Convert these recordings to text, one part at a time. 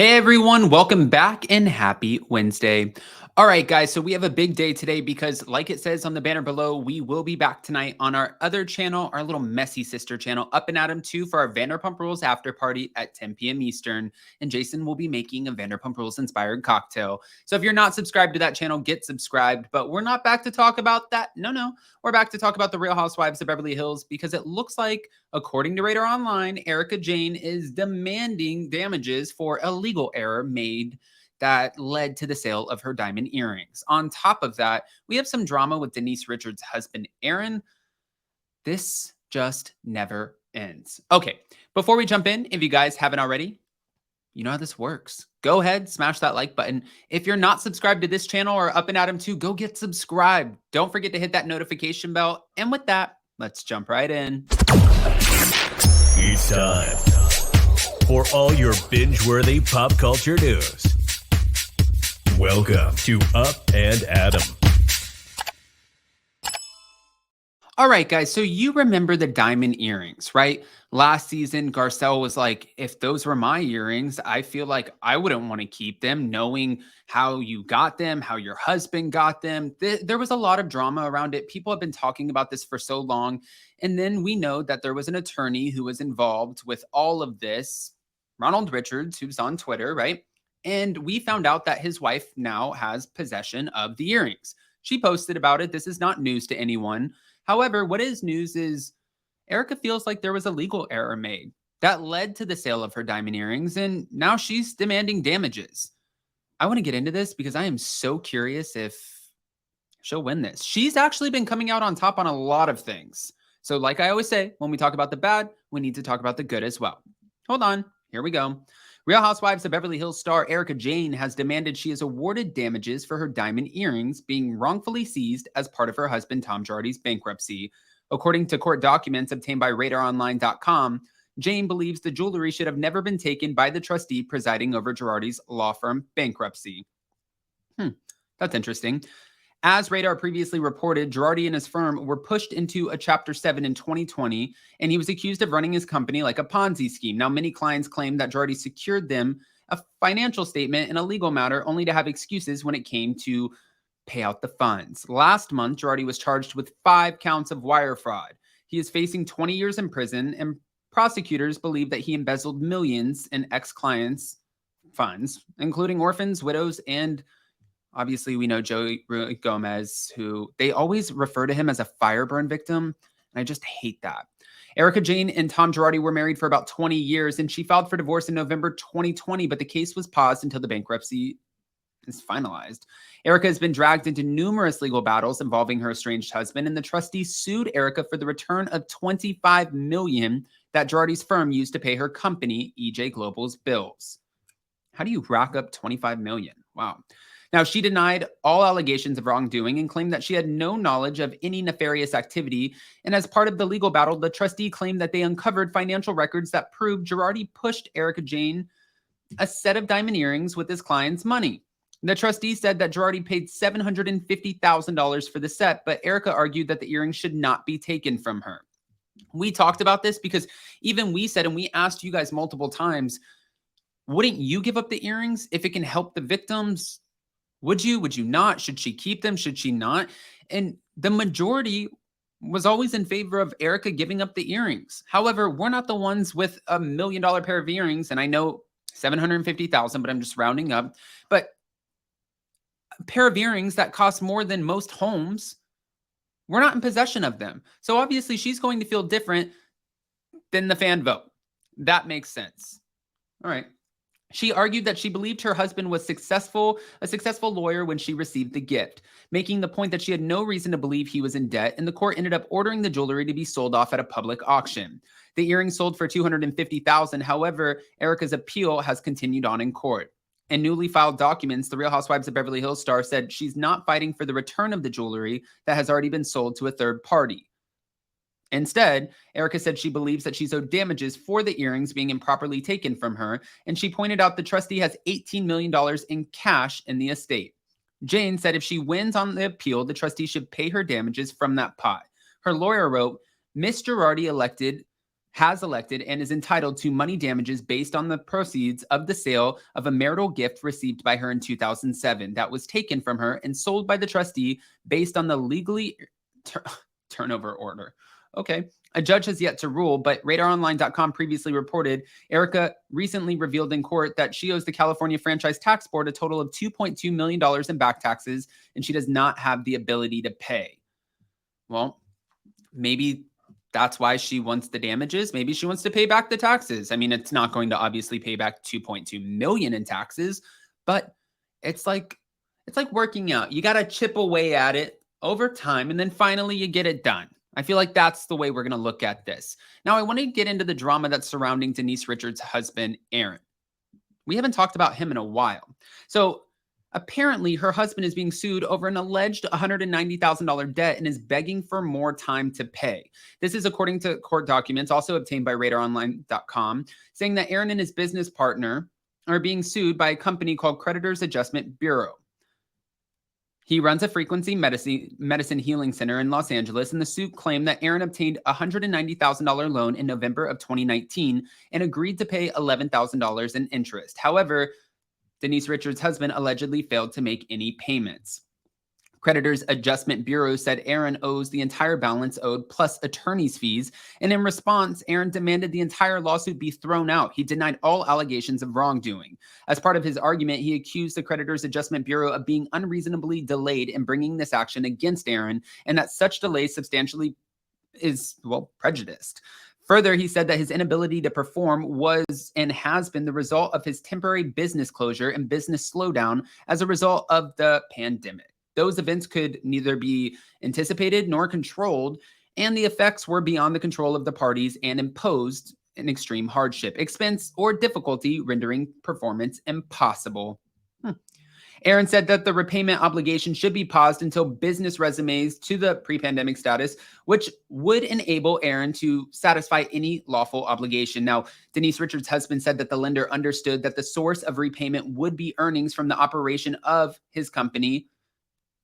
Hey everyone, welcome back and happy Wednesday. All right, guys, so we have a big day today because, like it says on the banner below, we will be back tonight on our other channel, our little messy sister channel, Up and Adam 2, for our Vanderpump Rules after party at 10 p.m. Eastern. And Jason will be making a Vanderpump Rules inspired cocktail. So if you're not subscribed to that channel, get subscribed. But we're not back to talk about that. No, we're back to talk about the Real Housewives of Beverly Hills because it looks like, according to Radar Online, Erika Jayne is demanding damages for a legal error made that led to the sale of her diamond earrings. On top of that, we have some drama with Denise Richards' husband, Aaron. This just never ends. Okay, before we jump in, if you guys haven't already, you know how this works. Go ahead, smash that like button. If you're not subscribed to this channel or Up and Adam 2, go get subscribed. Don't forget to hit that notification bell. And with that, let's jump right in. It's time for all your binge-worthy pop culture news. Welcome to Up and Adam. All right, guys, so you remember the diamond earrings, right? Last season, Garcelle was like, if those were my earrings, I feel like I wouldn't want to keep them, knowing how you got them, how your husband got them. There was a lot of drama around it. People have been talking about this for so long. And then we know that there was an attorney who was involved with all of this, Ronald Richards, who's on Twitter, right? And we found out that his wife now has possession of the earrings. She posted about it. This is not news to anyone. However, what is news is Erika feels like there was a legal error made that led to the sale of her diamond earrings, and now she's demanding damages. I want to get into this because I am so curious if she'll win this. She's actually been coming out on top on a lot of things. So like I always say, when we talk about the bad, we need to talk about the good as well. Hold on. Here we go. Real Housewives of Beverly Hills star Erika Jayne has demanded she is awarded damages for her diamond earrings being wrongfully seized as part of her husband Tom Girardi's bankruptcy. According to court documents obtained by RadarOnline.com, Jayne believes the jewelry should have never been taken by the trustee presiding over Girardi's law firm bankruptcy. That's interesting. As Radar previously reported, Girardi and his firm were pushed into a Chapter 7 in 2020, and he was accused of running his company like a Ponzi scheme. Now, many clients claim that Girardi secured them a financial statement in a legal matter, only to have excuses when it came to pay out the funds. Last month, Girardi was charged with 5 counts of wire fraud. He is facing 20 years in prison, and prosecutors believe that he embezzled millions in ex-clients' funds, including orphans, widows, and obviously, we know Joey Gomez, who they always refer to him as a fire burn victim, and I just hate that. Erika Jayne and Tom Girardi were married for about 20 years, and she filed for divorce in November 2020, but the case was paused until the bankruptcy is finalized. Erika has been dragged into numerous legal battles involving her estranged husband, and the trustee sued Erika for the return of $25 million that Girardi's firm used to pay her company, EJ Global's bills. How do you rack up $25 million? Wow. Now, she denied all allegations of wrongdoing and claimed that she had no knowledge of any nefarious activity. And as part of the legal battle, the trustee claimed that they uncovered financial records that proved Girardi pushed Erika Jayne a set of diamond earrings with his client's money. The trustee said that Girardi paid $750,000 for the set, but Erika argued that the earrings should not be taken from her. We talked about this because even we said, and we asked you guys multiple times, wouldn't you give up the earrings if it can help the victims? Would you not? Should she keep them? Should she not? And the majority was always in favor of Erika giving up the earrings. However, we're not the ones with $1 million pair of earrings. And I know $750,000, but I'm just rounding up. But a pair of earrings that cost more than most homes, we're not in possession of them. So obviously she's going to feel different than the fan vote. That makes sense. All right. She argued that she believed her husband was a successful lawyer when she received the gift, making the point that she had no reason to believe he was in debt, and the court ended up ordering the jewelry to be sold off at a public auction. The earrings sold for $250,000. However, Erika's appeal has continued on in court. In newly filed documents, the Real Housewives of Beverly Hills star said she's not fighting for the return of the jewelry that has already been sold to a third party. Instead, Erika said she believes that she's owed damages for the earrings being improperly taken from her, and she pointed out the trustee has $18 million in cash in the estate. Jayne said if she wins on the appeal, the trustee should pay her damages from that pot. Her lawyer wrote, Miss Girardi elected has elected and is entitled to money damages based on the proceeds of the sale of a marital gift received by her in 2007 that was taken from her and sold by the trustee based on the legally turnover order. Okay. A judge has yet to rule, but RadarOnline.com previously reported Erika recently revealed in court that she owes the California Franchise Tax Board a total of $2.2 million in back taxes, and she does not have the ability to pay. Well, maybe that's why she wants the damages. Maybe she wants to pay back the taxes. I mean, it's not going to obviously pay back 2.2 million in taxes, but it's like working out. You got to chip away at it over time, and then finally you get it done. I feel like that's the way we're going to look at this. Now, I want to get into the drama that's surrounding Denise Richards' husband, Aaron. We haven't talked about him in a while. So apparently, her husband is being sued over an alleged $190,000 debt and is begging for more time to pay. This is according to court documents also obtained by RadarOnline.com, saying that Aaron and his business partner are being sued by a company called Creditors Adjustment Bureau. He runs a frequency medicine healing center in Los Angeles, and the suit claimed that Aaron obtained a $190,000 loan in November of 2019 and agreed to pay $11,000 in interest. However, Denise Richards' husband allegedly failed to make any payments. Creditors Adjustment Bureau said Aaron owes the entire balance owed plus attorney's fees, and in response, Aaron demanded the entire lawsuit be thrown out. He denied all allegations of wrongdoing. As part of his argument, he accused the Creditors Adjustment Bureau of being unreasonably delayed in bringing this action against Aaron, and that such delay substantially is, prejudiced. Further, he said that his inability to perform was and has been the result of his temporary business closure and business slowdown as a result of the pandemic. Those events could neither be anticipated nor controlled, and the effects were beyond the control of the parties and imposed an extreme hardship, expense, or difficulty, rendering performance impossible. Aaron said that the repayment obligation should be paused until business resumes to the pre-pandemic status, which would enable Aaron to satisfy any lawful obligation. Now, Denise Richards' husband said that the lender understood that the source of repayment would be earnings from the operation of his company,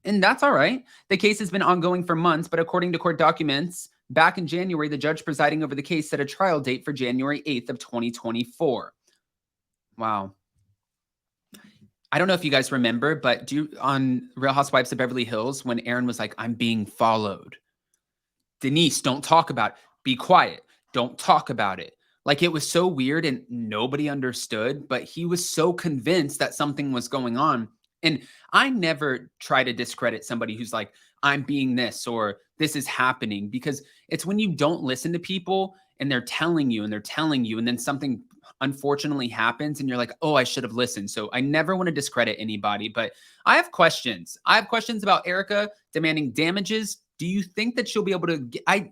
and that's all right. The case has been ongoing for months, but according to court documents, back in January, the judge presiding over the case set a trial date for January 8th of 2024. Wow. I don't know if you guys remember, but on Real Housewives of Beverly Hills, when Aaron was like, I'm being followed. Denise, don't talk about it. Be quiet. Don't talk about it. Like, it was so weird and nobody understood, but he was so convinced that something was going on. And I never try to discredit somebody who's like, I'm being this or this is happening, because it's when you don't listen to people and they're telling you and they're telling you, and then something unfortunately happens and you're like, oh, I should have listened. So I never want to discredit anybody, but I have questions. I have questions about Erika demanding damages. Do you think that she'll be able to I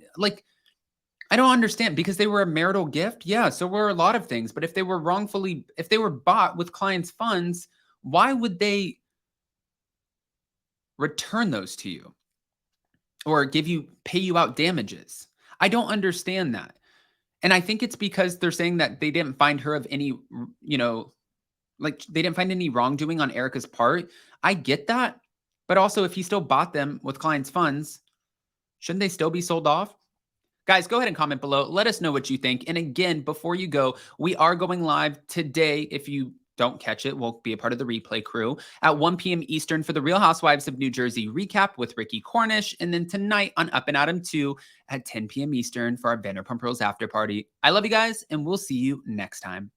don't understand, because they were a marital gift. Yeah, so were a lot of things. But if they were bought with clients' funds, why would they return those to you or pay you out damages? I don't understand that. And I think it's because they're saying that they didn't find her of any, they didn't find any wrongdoing on Erika's part. I get that. But also, if he still bought them with clients' funds, shouldn't they still be sold off? Guys, go ahead and comment below. Let us know what you think. And again, before you go, we are going live today. If you don't catch it, we'll be a part of the replay crew at 1 p.m. Eastern for the Real Housewives of New Jersey recap with Ricky Cornish. And then tonight on Up and Adam 2 at 10 p.m. Eastern for our Vanderpump Rules after party. I love you guys, and we'll see you next time.